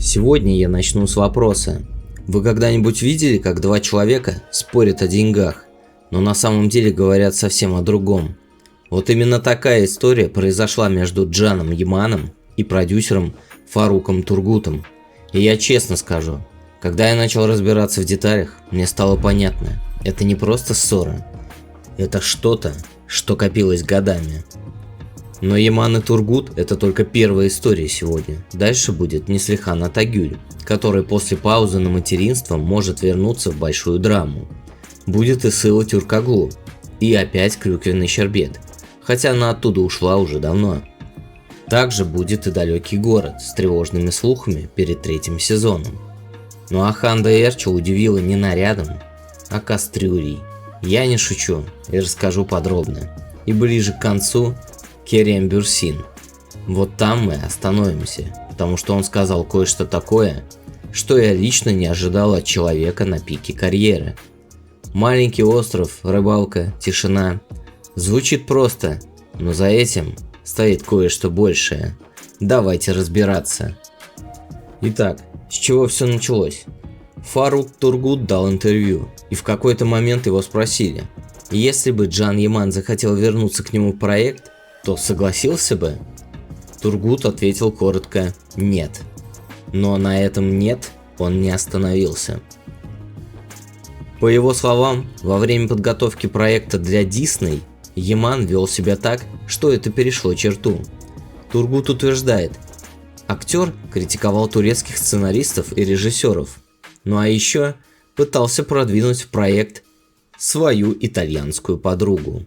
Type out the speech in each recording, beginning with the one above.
Сегодня я начну с вопроса. Вы когда-нибудь видели, как два человека спорят о деньгах, но на самом деле говорят совсем о другом? Вот именно такая история произошла между Джаном Яманом и продюсером Фаруком Тургутом. И я честно скажу, когда я начал разбираться в деталях, мне стало понятно, это не просто ссора, это что-то, что копилось годами. Но Яман и Тургут – это только первая история сегодня. Дальше будет Неслихан Атагюль, который после паузы на материнство может вернуться в большую драму. Будет и Сыла Тюркаглу, и опять Клюквенный щербет, хотя она оттуда ушла уже давно. Также будет и Далекий город с тревожными слухами перед третьим сезоном. Ну а Ханда Эрчел удивила не нарядом, а кастрюлей. Я не шучу и расскажу подробно. И ближе к концу Керем Бюрсин. Вот там мы остановимся, потому что он сказал кое-что такое, что я лично не ожидал от человека на пике карьеры. Маленький остров, рыбалка, тишина. Звучит просто, но за этим стоит кое-что большее. Давайте разбираться. Итак, с чего все началось? Фарук Тургут дал интервью, и в какой-то момент его спросили, если бы Джан Яман захотел вернуться к нему в проект, то согласился бы? Тургут ответил коротко «нет». Но на этом «нет» он не остановился. По его словам, во время подготовки проекта для Disney Яман вел себя так, что это перешло черту. Тургут утверждает, актер критиковал турецких сценаристов и режиссеров, ну а еще пытался продвинуть в проект свою итальянскую подругу.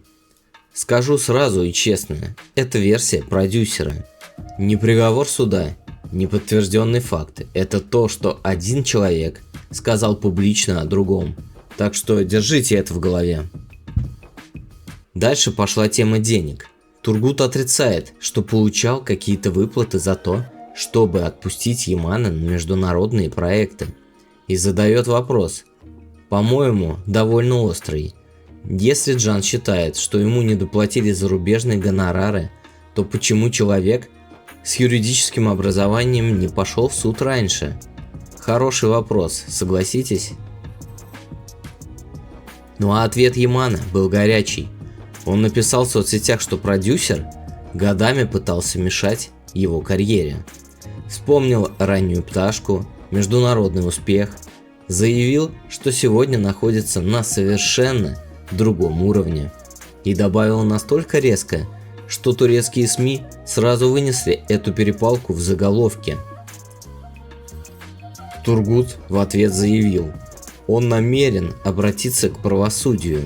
Скажу сразу и честно, это версия продюсера. Не приговор суда, не подтвержденный факт. Это то, что один человек сказал публично о другом. Так что держите это в голове. Дальше пошла тема денег. Тургут отрицает, что получал какие-то выплаты за то, чтобы отпустить Ямана на международные проекты. И задает вопрос, по-моему, довольно острый. Если Джан считает, что ему не доплатили зарубежные гонорары, то почему человек с юридическим образованием не пошел в суд раньше? Хороший вопрос, согласитесь? Ну а ответ Ямана был горячий. Он написал в соцсетях, что продюсер годами пытался мешать его карьере. Вспомнил раннюю пташку, международный успех, заявил, что сегодня находится на совершенно другом уровне, и добавил настолько резко, что турецкие СМИ сразу вынесли эту перепалку в заголовке. Тургут в ответ заявил, он намерен обратиться к правосудию.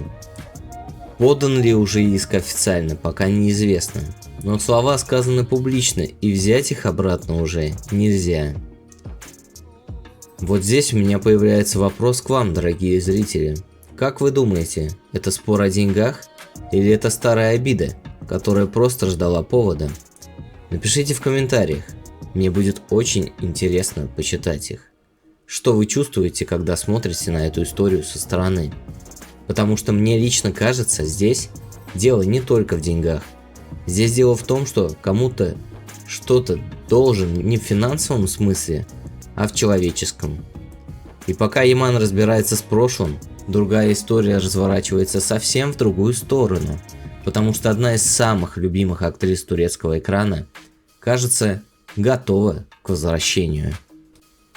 Подан ли уже иск официально, пока неизвестно, но слова сказаны публично и взять их обратно уже нельзя. Вот здесь у меня появляется вопрос к вам, дорогие зрители. Как вы думаете, это спор о деньгах или это старая обида, которая просто ждала повода? Напишите в комментариях, мне будет очень интересно почитать их. Что вы чувствуете, когда смотрите на эту историю со стороны? Потому что мне лично кажется, здесь дело не только в деньгах. Здесь дело в том, что кому-то что-то должен не в финансовом смысле, а в человеческом. И пока Яман разбирается с прошлым, другая история разворачивается совсем в другую сторону, потому что одна из самых любимых актрис турецкого экрана, кажется, готова к возвращению.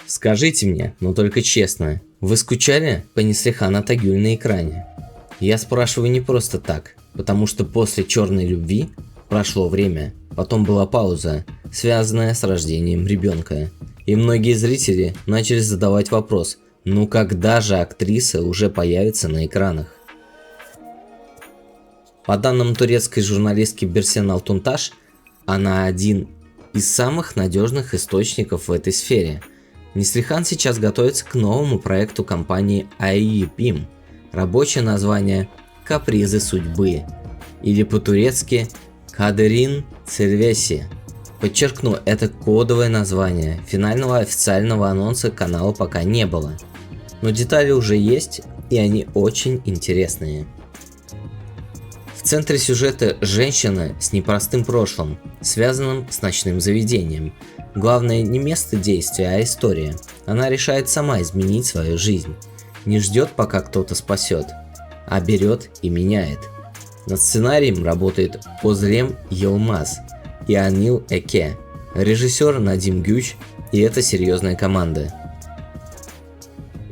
Скажите мне, но только честно, вы скучали по Неслихан Атагюль на экране? Я спрашиваю не просто так, потому что после «Черной любви» прошло время, потом была пауза, связанная с рождением ребенка, и многие зрители начали задавать вопрос, ну когда же актриса уже появится на экранах? По данным турецкой журналистки Берсен Алтунташ, она один из самых надежных источников в этой сфере. Неслихан сейчас готовится к новому проекту компании Айюпим, рабочее название «Капризы судьбы», или по-турецки «Кадерин Цельвеси». Подчеркну, это кодовое название, финального официального анонса канала пока не было, но детали уже есть, и они очень интересные. В центре сюжета женщина с непростым прошлым, связанным с ночным заведением. Главное не место действия, а история. Она решает сама изменить свою жизнь. Не ждет, пока кто-то спасет, а берет и меняет. Над сценарием работает Озлем Йылмаз и Анил Эке, режиссер Надим Гюч, и это серьезная команда.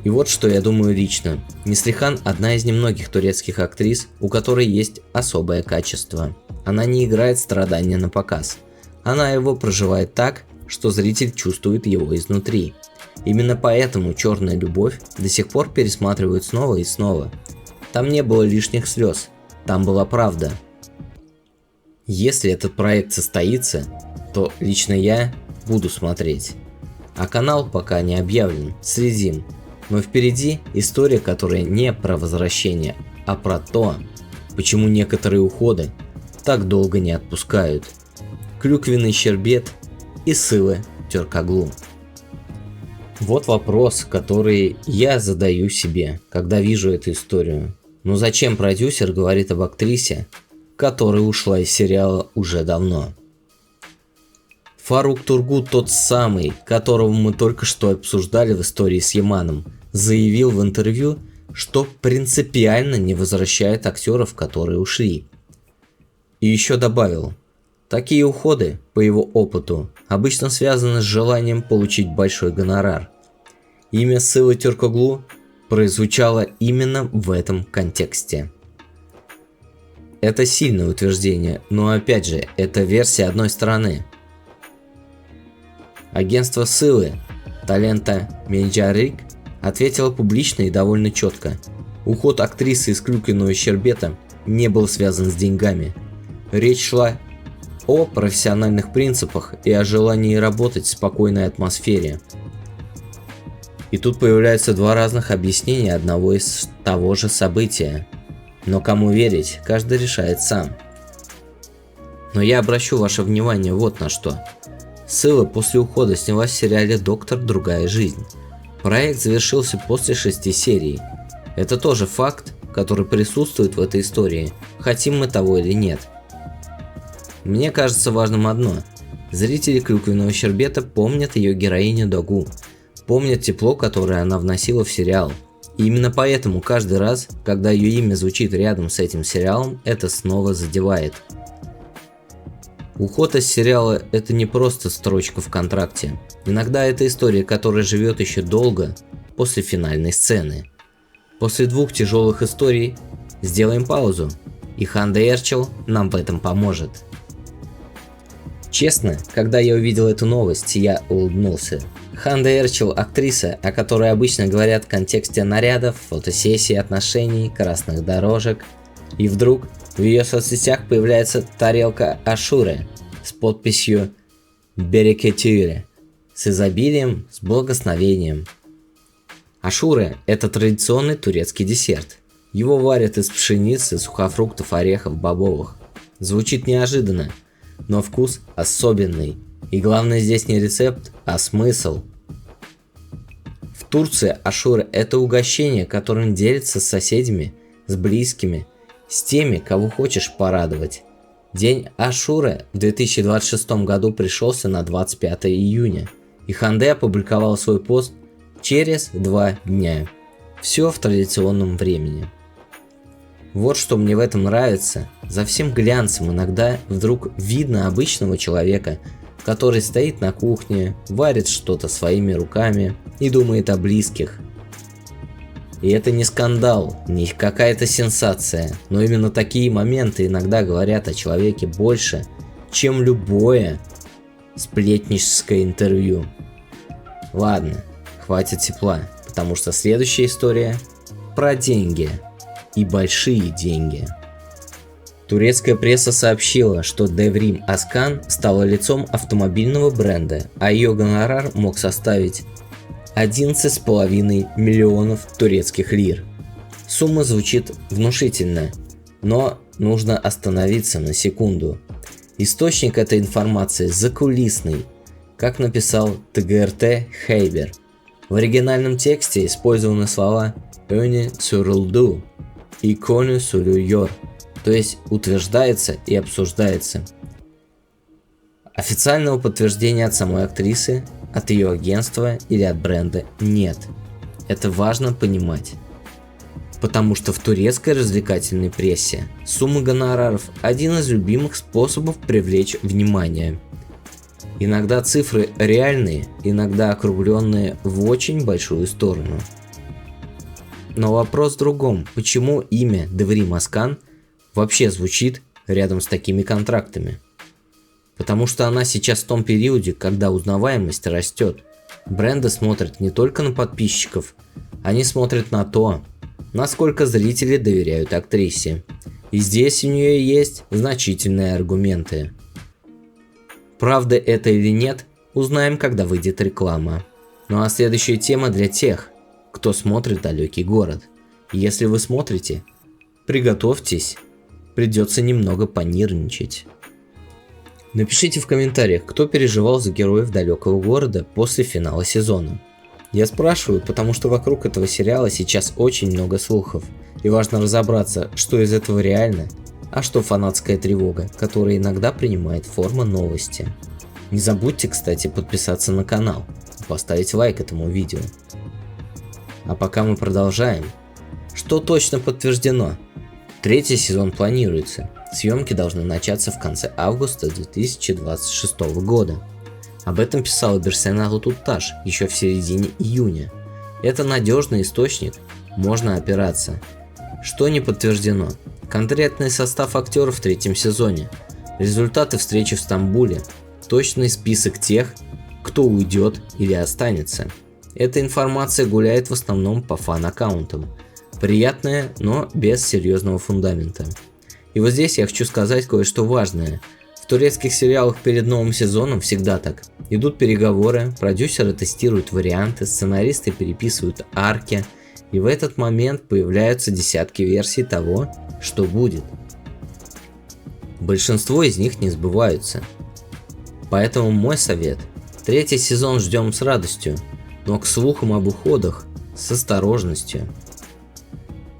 И вот что я думаю лично. Неслихан – одна из немногих турецких актрис, у которой есть особое качество. Она не играет страдания на показ. Она его проживает так, что зритель чувствует его изнутри. Именно поэтому «Черная любовь» до сих пор пересматривают снова и снова. Там не было лишних слез, там была правда. Если этот проект состоится, то лично я буду смотреть. А канал пока не объявлен, следим. Но впереди история, которая не про возвращение, а про то, почему некоторые уходы так долго не отпускают. Клюквенный щербет и Сылы Тёркоглу. Вот вопрос, который я задаю себе, когда вижу эту историю. Но зачем продюсер говорит об актрисе, которая ушла из сериала уже давно? Фарук Тургут, тот самый, которого мы только что обсуждали в истории с Яманом, заявил в интервью, что принципиально не возвращает актеров, которые ушли. И еще добавил, такие уходы, по его опыту, обычно связаны с желанием получить большой гонорар. Имя Сылы Тёркоглу прозвучало именно в этом контексте. Это сильное утверждение, но опять же, это версия одной стороны. Агентство Сылы, талента Менджарик, ответило публично и довольно четко. Уход актрисы из клюквенного щербета не был связан с деньгами. Речь шла о профессиональных принципах и о желании работать в спокойной атмосфере. И тут появляются два разных объяснения одного и того же события. Но кому верить, каждый решает сам. Но я обращу ваше внимание вот на что. Сыла после ухода снялась в сериале «Доктор. Другая жизнь». Проект завершился после 6 серий. Это тоже факт, который присутствует в этой истории, хотим мы того или нет. Мне кажется важным одно. Зрители клюквенного щербета помнят ее героиню Догу, помнят тепло, которое она вносила в сериал. И именно поэтому каждый раз, когда ее имя звучит рядом с этим сериалом, это снова задевает. Уход из сериала – это не просто строчка в контракте. Иногда это история, которая живет еще долго после финальной сцены. После 2 тяжелых историй сделаем паузу, и Ханде Эрчел нам в этом поможет. Честно, когда я увидел эту новость, я улыбнулся. Ханде Эрчел – актриса, о которой обычно говорят в контексте нарядов, фотосессий, отношений, красных дорожек. И вдруг в ее соцсетях появляется тарелка Ашуры с подписью «Берекетюре» с изобилием, с благословением. Ашура – это традиционный турецкий десерт. Его варят из пшеницы, сухофруктов, орехов, бобовых. Звучит неожиданно, но вкус особенный. И главное здесь не рецепт, а смысл. В Турции Ашура – это угощение, которым делятся с соседями, с близкими, с теми, кого хочешь порадовать. День Ашуры в 2026 году пришелся на 25 июня, и Ханде опубликовал свой пост через 2 дня. Все в традиционном времени. Вот что мне в этом нравится. За всем глянцем иногда вдруг видно обычного человека, который стоит на кухне, варит что-то своими руками и думает о близких. И это не скандал, не какая-то сенсация, но именно такие моменты иногда говорят о человеке больше, чем любое сплетническое интервью. Ладно, хватит тепла, потому что следующая история про деньги и большие деньги. Турецкая пресса сообщила, что Деврим Аскан стала лицом автомобильного бренда, а ее гонорар мог составить 11,5 миллионов турецких лир. Сумма звучит внушительно, но нужно остановиться на секунду. Источник этой информации закулисный, как написал ТГРТ Хейбер. В оригинальном тексте использованы слова «öne sürüldü» и «konu sürüyor», то есть утверждается и обсуждается. Официального подтверждения от самой актрисы, от ее агентства или от бренда нет. Это важно понимать. Потому что в турецкой развлекательной прессе сумма гонораров – один из любимых способов привлечь внимание. Иногда цифры реальные, иногда округленные в очень большую сторону. Но вопрос в другом, почему имя Деври Маскан вообще звучит рядом с такими контрактами? Потому что она сейчас в том периоде, когда узнаваемость растет. Бренды смотрят не только на подписчиков, они смотрят на то, насколько зрители доверяют актрисе. И здесь у нее есть значительные аргументы. Правда это или нет, узнаем, когда выйдет реклама. Ну а следующая тема для тех, кто смотрит «Далекий город». Если вы смотрите, приготовьтесь, придется немного понервничать. Напишите в комментариях, кто переживал за героев «Далекого города» после финала сезона. Я спрашиваю, потому что вокруг этого сериала сейчас очень много слухов, и важно разобраться, что из этого реально, а что фанатская тревога, которая иногда принимает форму новости. Не забудьте, кстати, подписаться на канал и поставить лайк этому видео. А пока мы продолжаем. Что точно подтверждено? Третий сезон планируется. Съемки должны начаться в конце августа 2026 года. Об этом писал Берсенал Тутташ еще в середине июня. Это надежный источник, можно опираться. Что не подтверждено? Конкретный состав актеров в третьем сезоне, результаты встречи в Стамбуле, точный список тех, кто уйдет или останется. Эта информация гуляет в основном по фан-аккаунтам. Приятная, но без серьезного фундамента. И вот здесь я хочу сказать кое-что важное. В турецких сериалах перед новым сезоном всегда так. Идут переговоры, продюсеры тестируют варианты, сценаристы переписывают арки, и в этот момент появляются десятки версий того, что будет. Большинство из них не сбываются. Поэтому мой совет: третий сезон ждем с радостью, но к слухам об уходах с осторожностью.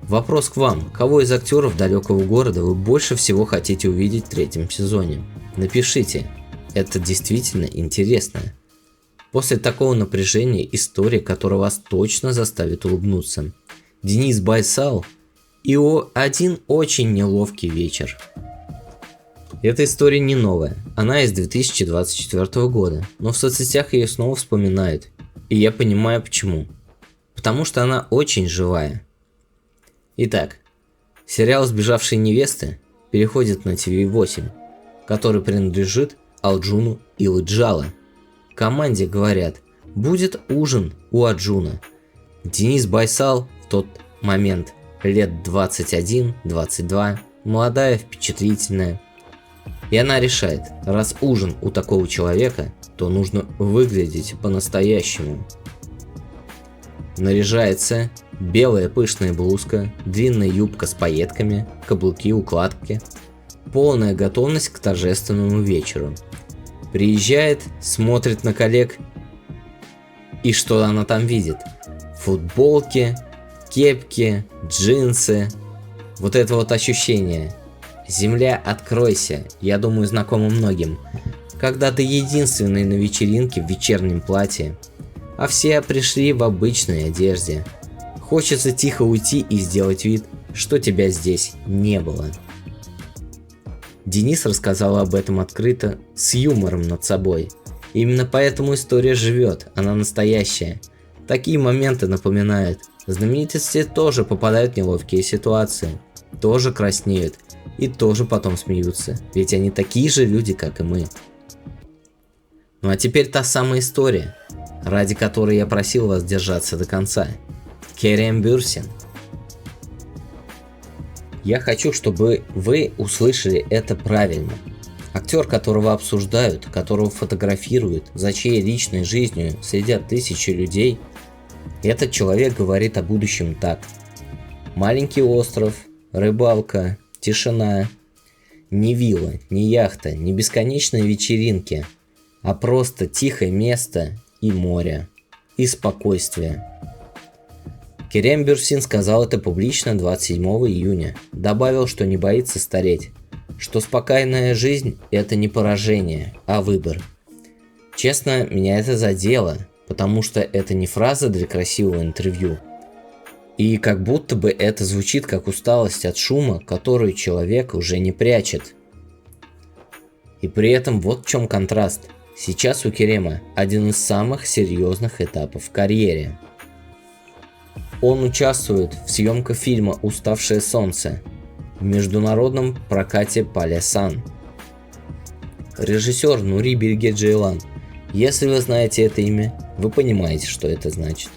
Вопрос к вам: кого из актеров «Далекого города» вы больше всего хотите увидеть в третьем сезоне? Напишите, это действительно интересно. После такого напряжения история, которая вас точно заставит улыбнуться. Денис Байсал и один очень неловкий вечер. Эта история не новая, она из 2024 года, но в соцсетях ее снова вспоминают, и я понимаю почему. Потому что она очень живая. Итак, сериал «Сбежавшие невесты» переходит на ТВ8, который принадлежит Алджуну Илджала. Команде говорят: будет ужин у Арджуна. Денис Байсал в тот момент лет 21-22, молодая, впечатлительная. И она решает, раз ужин у такого человека, то нужно выглядеть по-настоящему. Наряжается: белая пышная блузка, длинная юбка с пайетками, каблуки, укладки. Полная готовность к торжественному вечеру. Приезжает, смотрит на коллег, и что она там видит? Футболки, кепки, джинсы. Вот это вот ощущение. Земля, откройся, я думаю, знакомо многим. Когда ты единственный на вечеринке в вечернем платье, а все пришли в обычной одежде. Хочется тихо уйти и сделать вид, что тебя здесь не было. Денис рассказал об этом открыто, с юмором над собой. Именно поэтому история живет, она настоящая. Такие моменты напоминают: знаменитости тоже попадают в неловкие ситуации, тоже краснеют и тоже потом смеются, ведь они такие же люди, как и мы. Ну а теперь та самая история, ради которой я просил вас держаться до конца. Керем Бürsin. Я хочу, чтобы вы услышали это правильно. Актер, которого обсуждают, которого фотографируют, за чьей личной жизнью следят тысячи людей, этот человек говорит о будущем так: маленький остров, рыбалка, тишина, не вилла, не яхта, не бесконечные вечеринки, а просто тихое место и море, и спокойствие. Керем Бюрсин сказал это публично 27 июня. Добавил, что не боится стареть, что спокойная жизнь – это не поражение, а выбор. Честно, меня это задело, потому что это не фраза для красивого интервью. И как будто бы это звучит как усталость от шума, которую человек уже не прячет. И при этом вот в чем контраст. Сейчас у Керема один из самых серьезных этапов в карьере. Он участвует в съемках фильма «Уставшее солнце» в международном прокате Палясан. Режиссер Нури Билге Джейлан. Если вы знаете это имя, вы понимаете, что это значит.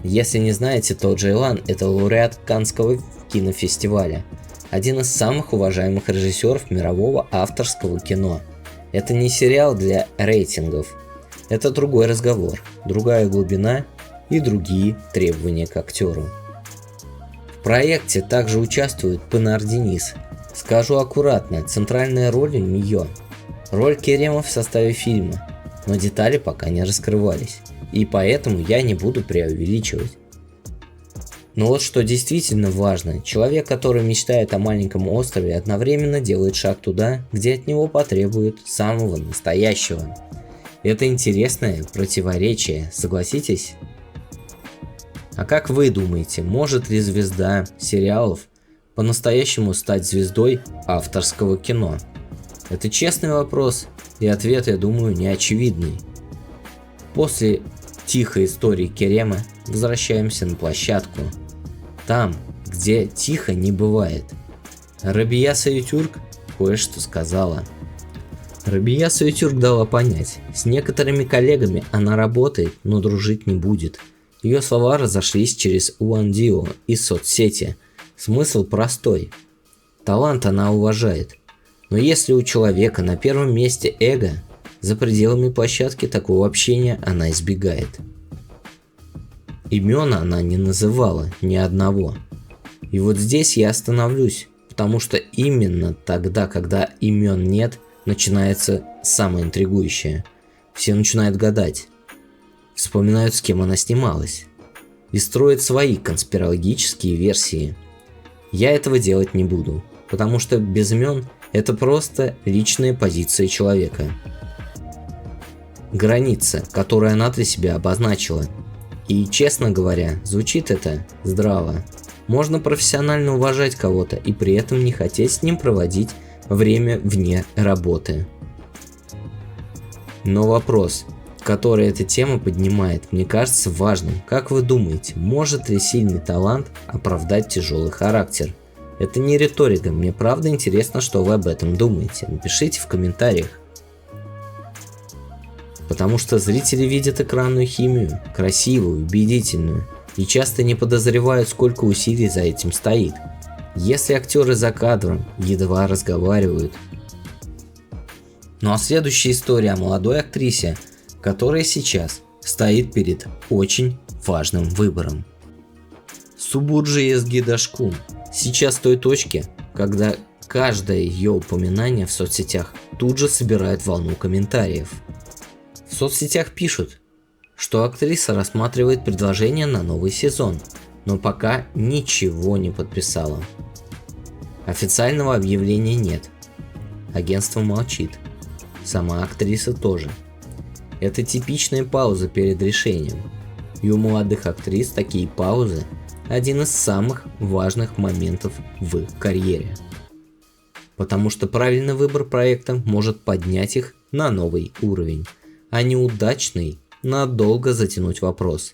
Если не знаете, то Джейлан – это лауреат Каннского кинофестиваля, один из самых уважаемых режиссеров мирового авторского кино. Это не сериал для рейтингов, это другой разговор, другая глубина и другие требования к актеру. В проекте также участвует Пынар Денис. Скажу аккуратно, центральная роль у нее – роль Керема в составе фильма, но детали пока не раскрывались. И поэтому я не буду преувеличивать. Но вот что действительно важно, человек, который мечтает о маленьком острове, одновременно делает шаг туда, где от него потребуют самого настоящего. Это интересное противоречие, согласитесь? А как вы думаете, может ли звезда сериалов по-настоящему стать звездой авторского кино? Это честный вопрос, и ответ, я думаю, не очевидный. После тихой истории Керема возвращаемся на площадку. Там, где тихо не бывает. Рабия Саютюрк кое-что сказала. Рабия Саютюрк дала понять, с некоторыми коллегами она работает, но дружить не будет. Ее слова разошлись через Уандио из соцсети. Смысл простой. Талант она уважает. Но если у человека на первом месте эго, за пределами площадки такого общения она избегает. Имен она не называла ни одного. И вот здесь я остановлюсь, потому что именно тогда, когда имен нет, начинается самое интригующее. Все начинают гадать, вспоминают, с кем она снималась, и строят свои конспирологические версии. Я этого делать не буду, потому что без имен это просто личная позиция человека. Граница, которую она для себя обозначила. И, честно говоря, звучит это здраво. Можно профессионально уважать кого-то и при этом не хотеть с ним проводить время вне работы. Но вопрос, который эта тема поднимает, мне кажется важным. Как вы думаете, может ли сильный талант оправдать тяжелый характер? Это не риторика, мне правда интересно, что вы об этом думаете. Напишите в комментариях. Потому что зрители видят экранную химию, красивую, убедительную, и часто не подозревают, сколько усилий за этим стоит. Если актеры за кадром едва разговаривают. Ну а следующая история о молодой актрисе, которая сейчас стоит перед очень важным выбором. Субуджи Езги Дашкун сейчас в той точке, когда каждое ее упоминание в соцсетях тут же собирает волну комментариев. В соцсетях пишут, что актриса рассматривает предложение на новый сезон, но пока ничего не подписала. Официального объявления нет. Агентство молчит. Сама актриса тоже. Это типичная пауза перед решением. И у молодых актрис такие паузы – один из самых важных моментов в их карьере. Потому что правильный выбор проекта может поднять их на новый уровень, а неудачный надолго затянуть вопрос.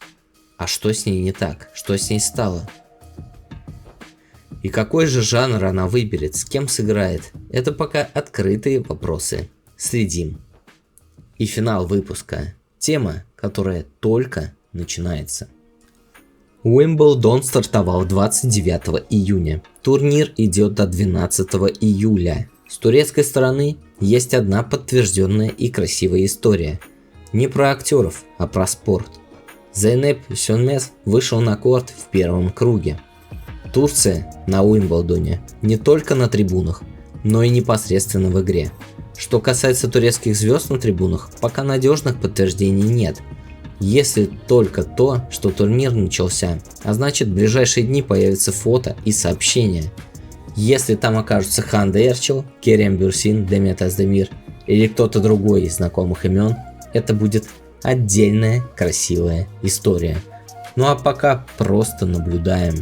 А что с ней не так? Что с ней стало? И какой же жанр она выберет, с кем сыграет? Это пока открытые вопросы. Следим. И финал выпуска. Тема, которая только начинается. Уимблдон стартовал 29 июня. Турнир идет до 12 июля. С турецкой стороны есть одна подтвержденная и красивая история. Не про актеров, а про спорт. Зейнеп Сönmez вышел на корт в первом круге. Турция на Уимблдоне не только на трибунах, но и непосредственно в игре. Что касается турецких звезд на трибунах, пока надежных подтверждений нет. Если только то, что турнир начался, а значит в ближайшие дни появятся фото и сообщения. Если там окажутся Ханда Эрчел, Керем Бюрсин, Демет Аздемир или кто-то другой из знакомых имен, это будет отдельная красивая история. Ну а пока просто наблюдаем.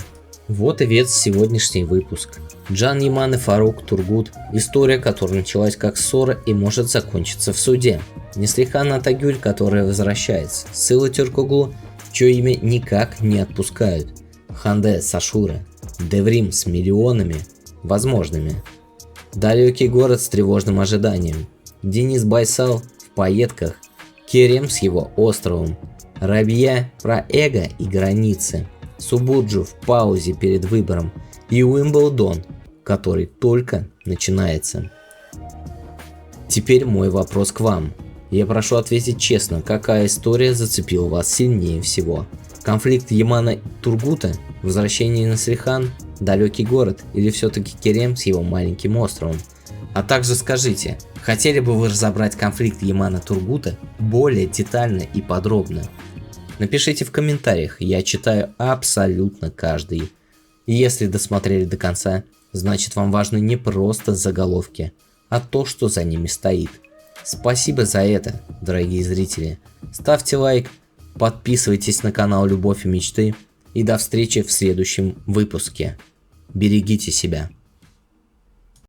Вот и весь сегодняшний выпуск. Джан Яман и Фарук Тургут. История, которая началась как ссора и может закончиться в суде. Неслихан Атагюль, которая возвращается. Сыла Тюркоглу, чье имя никак не отпускают. Ханде Сашура. Деврим с миллионами возможными. Далекий город с тревожным ожиданием. Денис Байсал в пайетках. Керем с его островом. Рабья про эго и границы. Субуджу в паузе перед выбором. И Уимблдон, который только начинается. Теперь мой вопрос к вам. Я прошу ответить честно, какая история зацепила вас сильнее всего? Конфликт Ямана и Тургута, возвращение Неслихан, далекий город или все-таки Керем с его маленьким островом? А также скажите, хотели бы вы разобрать конфликт Ямана Тургута более детально и подробно? Напишите в комментариях, я читаю абсолютно каждый. И если досмотрели до конца, значит вам важны не просто заголовки, а то, что за ними стоит. Спасибо за это, дорогие зрители. Ставьте лайк, подписывайтесь на канал Любовь и Мечты и до встречи в следующем выпуске. Берегите себя.